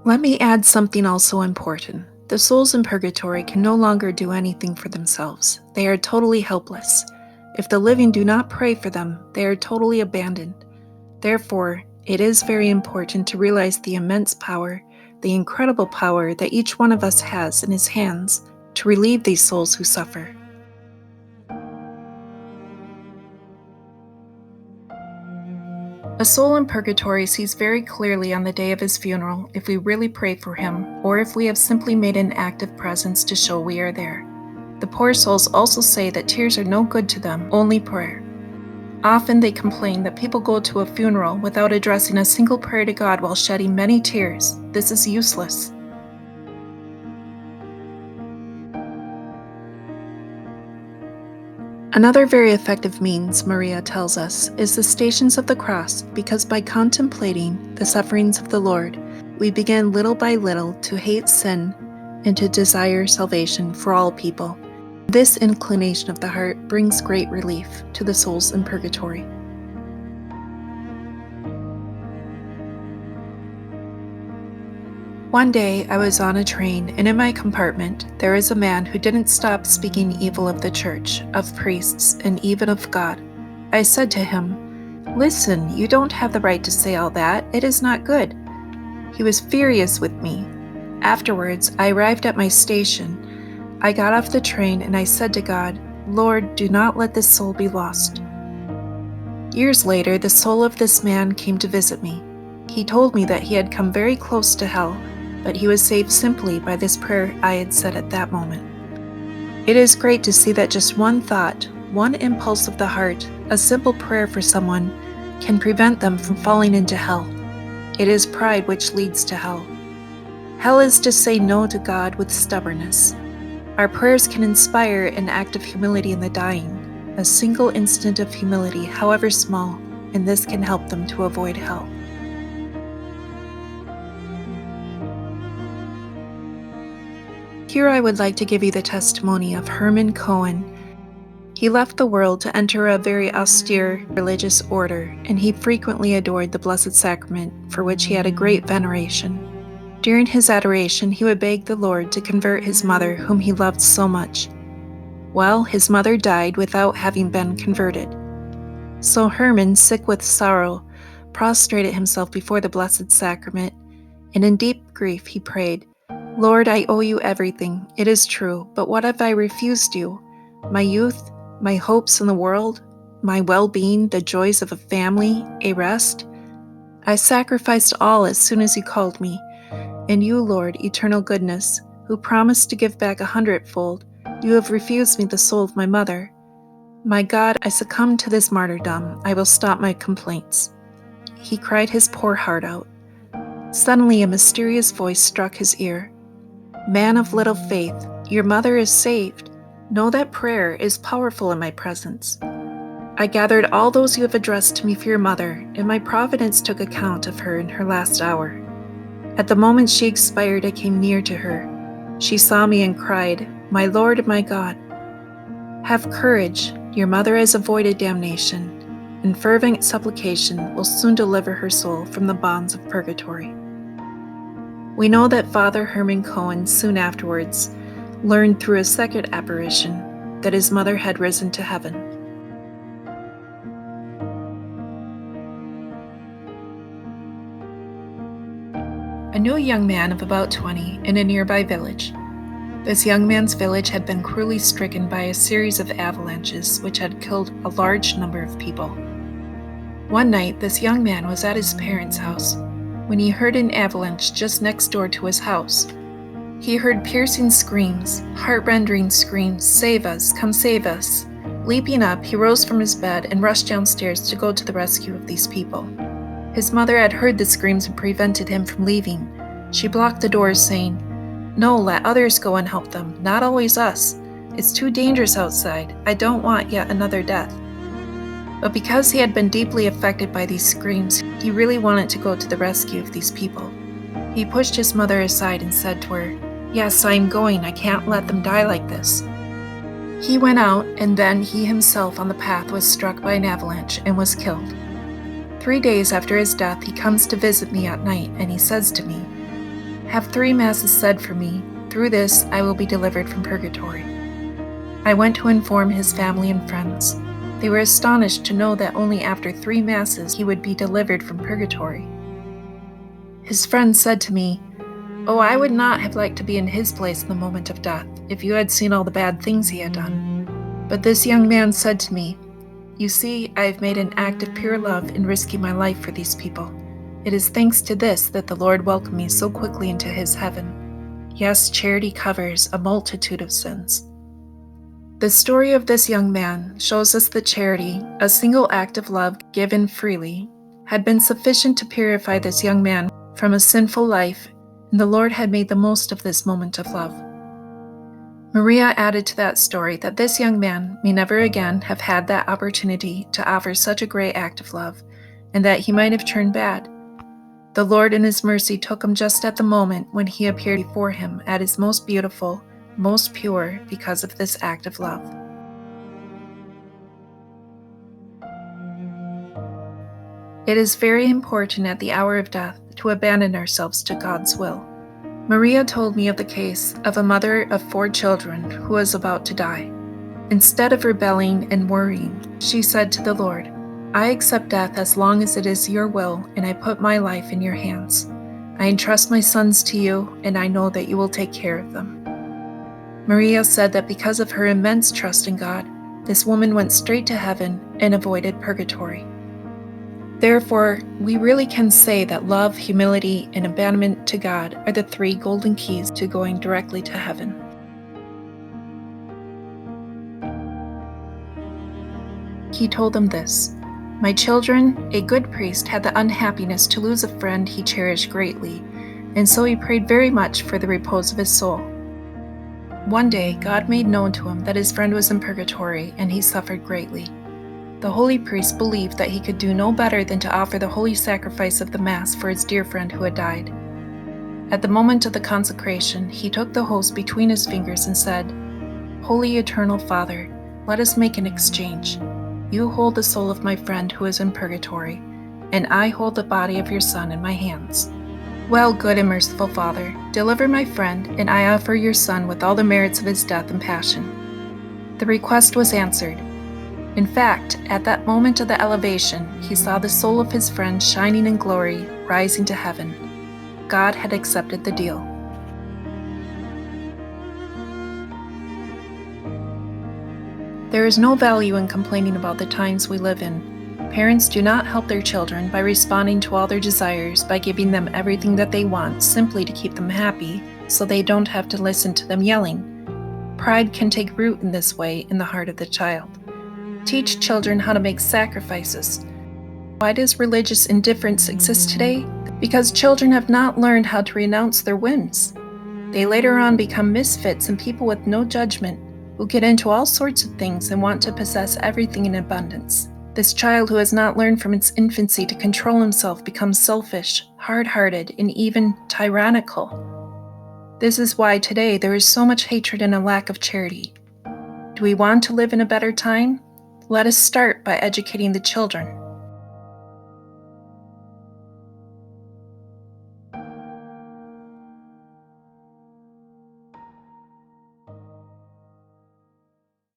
Let me add something also important. The souls in purgatory can no longer do anything for themselves. They are totally helpless. If the living do not pray for them, they are totally abandoned. Therefore, it is very important to realize the immense power, the incredible power that each one of us has in his hands to relieve these souls who suffer. A soul in purgatory sees very clearly on the day of his funeral if we really pray for him, or if we have simply made an act of presence to show we are there. The poor souls also say that tears are no good to them, only prayer. Often they complain that people go to a funeral without addressing a single prayer to God while shedding many tears. This is useless. Another very effective means, Maria tells us, is the Stations of the Cross, because by contemplating the sufferings of the Lord, we begin little by little to hate sin and to desire salvation for all people. This inclination of the heart brings great relief to the souls in purgatory. One day I was on a train, and in my compartment there is a man who didn't stop speaking evil of the church, of priests, and even of God. I said to him, "Listen, you don't have the right to say all that. It is not good." He was furious with me. Afterwards, I arrived at my station. I got off the train and I said to God, "Lord, do not let this soul be lost." Years later, the soul of this man came to visit me. He told me that he had come very close to hell, but he was saved simply by this prayer I had said at that moment. It is great to see that just one thought, one impulse of the heart, a simple prayer for someone, can prevent them from falling into hell. It is pride which leads to hell. Hell is to say no to God with stubbornness. Our prayers can inspire an act of humility in the dying, a single instant of humility, however small, and this can help them to avoid hell. Here I would like to give you the testimony of Herman Cohen. He left the world to enter a very austere religious order, and he frequently adored the Blessed Sacrament, for which he had a great veneration. During his adoration, he would beg the Lord to convert his mother, whom he loved so much. Well, his mother died without having been converted. So Herman, sick with sorrow, prostrated himself before the Blessed Sacrament, and in deep grief he prayed, "Lord, I owe you everything, it is true, but what have I refused you? My youth, my hopes in the world, my well-being, the joys of a family, a rest? I sacrificed all as soon as you called me. And you, Lord, eternal goodness, who promised to give back 100-fold, you have refused me the soul of my mother. My God, I succumb to this martyrdom. I will stop my complaints." He cried his poor heart out. Suddenly a mysterious voice struck his ear. "Man of little faith, your mother is saved. Know that prayer is powerful in my presence. I gathered all those you have addressed to me for your mother, and my providence took account of her in her last hour. At the moment she expired, I came near to her. She saw me and cried, 'My Lord and my God.' Have courage, your mother has avoided damnation, and fervent supplication will soon deliver her soul from the bonds of purgatory." We know that Father Herman Cohen soon afterwards learned through a second apparition that his mother had risen to heaven. I knew a young man of about 20 in a nearby village. This young man's village had been cruelly stricken by a series of avalanches which had killed a large number of people. One night, this young man was at his parents' house when he heard an avalanche just next door to his house. He heard piercing screams, heart-rending screams, "Save us, come save us." Leaping up, he rose from his bed and rushed downstairs to go to the rescue of these people. His mother had heard the screams and prevented him from leaving. She blocked the doors, saying, "No, let others go and help them, not always us. It's too dangerous outside. I don't want yet another death." But because he had been deeply affected by these screams, he really wanted to go to the rescue of these people. He pushed his mother aside and said to her, "Yes, I am going. I can't let them die like this." He went out, and then he himself on the path was struck by an avalanche and was killed. 3 days after his death, he comes to visit me at night, and he says to me, Have 3 masses said for me. Through this I will be delivered from purgatory." I went to inform his family and friends. They were astonished to know that only after 3 masses he would be delivered from purgatory. His friends said to me, "Oh, I would not have liked to be in his place in the moment of death, if you had seen all the bad things he had done." But this young man said to me, "You see, I have made an act of pure love in risking my life for these people. It is thanks to this that the Lord welcomed me so quickly into his heaven. Yes, charity covers a multitude of sins." The story of this young man shows us that charity, a single act of love given freely, had been sufficient to purify this young man from a sinful life, and the Lord had made the most of this moment of love. Maria added to that story that this young man may never again have had that opportunity to offer such a great act of love, and that he might have turned bad. The Lord in his mercy took him just at the moment when he appeared before him at his most beautiful, most pure, because of this act of love. It is very important at the hour of death to abandon ourselves to God's will. Maria told me of the case of a mother of 4 children who was about to die. Instead of rebelling and worrying, she said to the Lord, "I accept death as long as it is your will, and I put my life in your hands. I entrust my sons to you, and I know that you will take care of them." Maria said that because of her immense trust in God, this woman went straight to heaven and avoided purgatory. Therefore, we really can say that love, humility, and abandonment to God are the 3 golden keys to going directly to heaven. He told them this, "My children, a good priest had the unhappiness to lose a friend he cherished greatly, and so he prayed very much for the repose of his soul. One day, God made known to him that his friend was in purgatory, and he suffered greatly. The holy priest believed that he could do no better than to offer the holy sacrifice of the Mass for his dear friend who had died. At the moment of the consecration, he took the host between his fingers and said, 'Holy Eternal Father, let us make an exchange. You hold the soul of my friend who is in purgatory, and I hold the body of your son in my hands. Well, good and merciful Father, deliver my friend, and I offer your son with all the merits of his death and passion.' The request was answered. In fact, at that moment of the elevation, he saw the soul of his friend shining in glory, rising to heaven. God had accepted the deal. There is no value in complaining about the times we live in. Parents do not help their children by responding to all their desires by giving them everything that they want simply to keep them happy, so they don't have to listen to them yelling. Pride can take root in this way in the heart of the child. Teach children how to make sacrifices. Why does religious indifference exist today? Because children have not learned how to renounce their whims. They later on become misfits and people with no judgment who get into all sorts of things and want to possess everything in abundance. This child who has not learned from its infancy to control himself becomes selfish, hard-hearted, and even tyrannical. This is why today there is so much hatred and a lack of charity. Do we want to live in a better time? Let us start by educating the children.